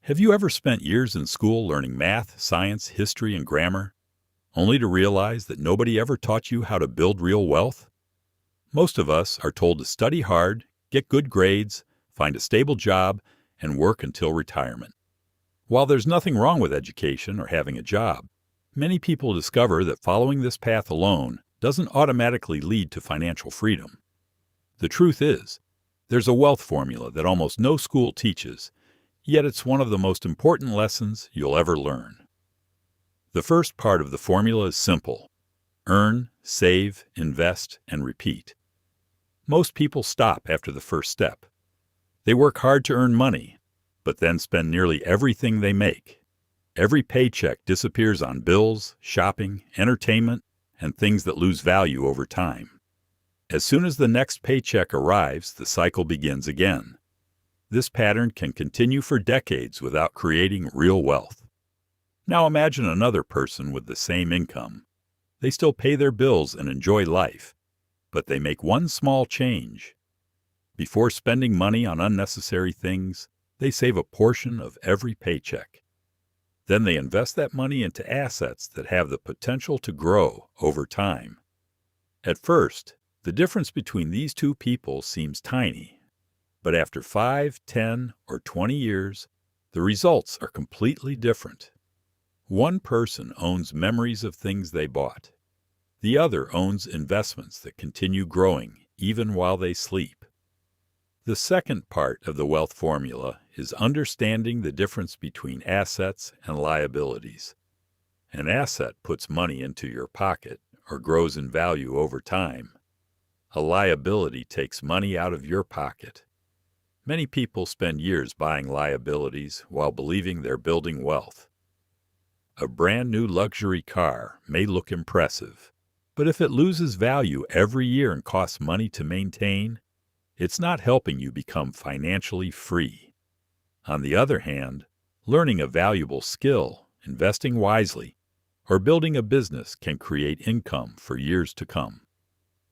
Have you ever spent years in school learning math, science, history, and grammar, only to realize that nobody ever taught you how to build real wealth? Most of us are told to study hard, get good grades, find a stable job, and work until retirement. While there's nothing wrong with education or having a job, many people discover that following this path alone doesn't automatically lead to financial freedom. The truth is, there's a wealth formula that almost no school teaches, yet it's one of the most important lessons you'll ever learn. The first part of the formula is simple: earn, save, invest, and repeat. Most people stop after the first step. They work hard to earn money, but then spend nearly everything they make. Every paycheck disappears on bills, shopping, entertainment, and things that lose value over time. As soon as the next paycheck arrives, the cycle begins again. This pattern can continue for decades without creating real wealth. Now imagine another person with the same income. They still pay their bills and enjoy life, but they make one small change. Before spending money on unnecessary things, they save a portion of every paycheck. Then they invest that money into assets that have the potential to grow over time. At first, the difference between these two people seems tiny, but after 5, 10, or 20 years, the results are completely different. One person owns memories of things they bought. The other owns investments that continue growing even while they sleep. The second part of the wealth formula is understanding the difference between assets and liabilities. An asset puts money into your pocket or grows in value over time. A liability takes money out of your pocket. Many people spend years buying liabilities while believing they're building wealth. A brand new luxury car may look impressive, but if it loses value every year and costs money to maintain, it's not helping you become financially free. On the other hand, learning a valuable skill, investing wisely, or building a business can create income for years to come.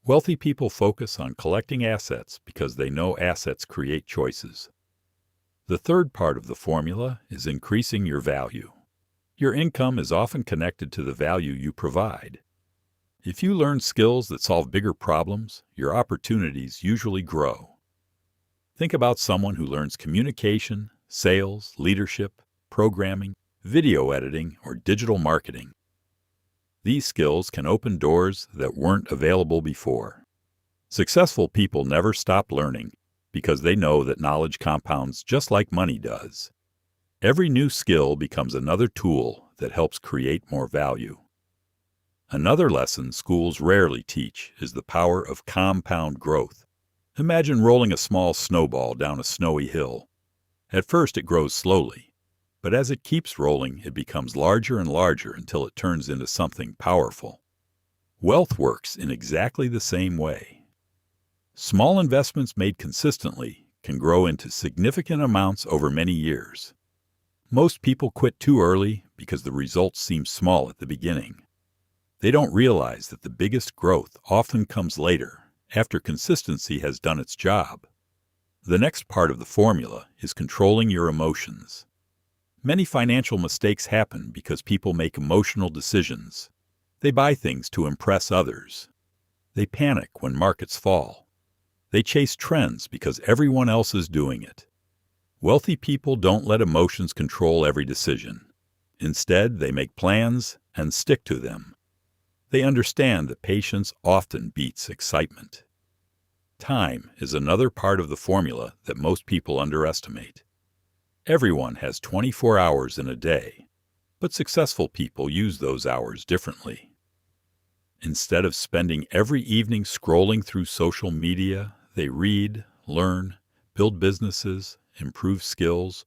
Wealthy people focus on collecting assets because they know assets create choices. The third part of the formula is increasing your value. Your income is often connected to the value you provide. If you learn skills that solve bigger problems, your opportunities usually grow. Think about someone who learns communication, sales, leadership, programming, video editing, or digital marketing. These skills can open doors that weren't available before. Successful people never stop learning because they know that knowledge compounds just like money does. Every new skill becomes another tool that helps create more value. Another lesson schools rarely teach is the power of compound growth. Imagine rolling a small snowball down a snowy hill. At first it grows slowly, but as it keeps rolling, it becomes larger and larger until it turns into something powerful. Wealth works in exactly the same way. Small investments made consistently can grow into significant amounts over many years. Most people quit too early because the results seem small at the beginning. They don't realize that the biggest growth often comes later, after consistency has done its job. The next part of the formula is controlling your emotions. Many financial mistakes happen because people make emotional decisions. They buy things to impress others. They panic when markets fall. They chase trends because everyone else is doing it. Wealthy people don't let emotions control every decision. Instead, they make plans and stick to them. They understand that patience often beats excitement. Time is another part of the formula that most people underestimate. Everyone has 24 hours in a day, but successful people use those hours differently. Instead of spending every evening scrolling through social media, they read, learn, build businesses, improve skills,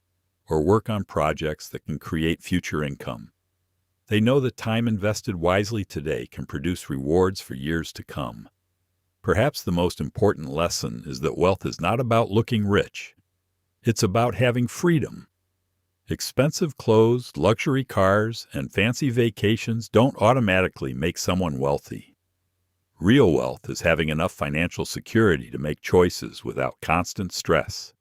or work on projects that can create future income. They know that time invested wisely today can produce rewards for years to come. Perhaps the most important lesson is that wealth is not about looking rich. It's about having freedom. Expensive clothes, luxury cars, and fancy vacations don't automatically make someone wealthy. Real wealth is having enough financial security to make choices without constant stress.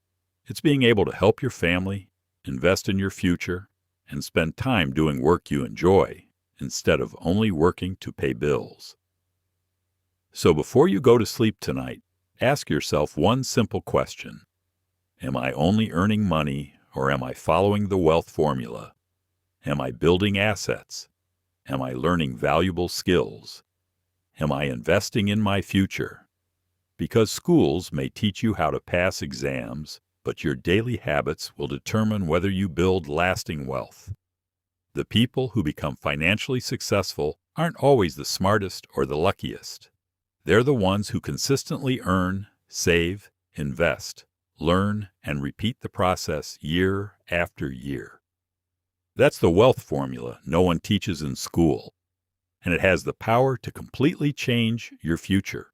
It's being able to help your family, invest in your future, and spend time doing work you enjoy instead of only working to pay bills. So before you go to sleep tonight, ask yourself one simple question. Am I only earning money, or am I following the wealth formula? Am I building assets? Am I learning valuable skills? Am I investing in my future? Because schools may teach you how to pass exams, but your daily habits will determine whether you build lasting wealth. The people who become financially successful aren't always the smartest or the luckiest. They're the ones who consistently earn, save, invest, learn, and repeat the process year after year. That's the wealth formula no one teaches in school, and it has the power to completely change your future.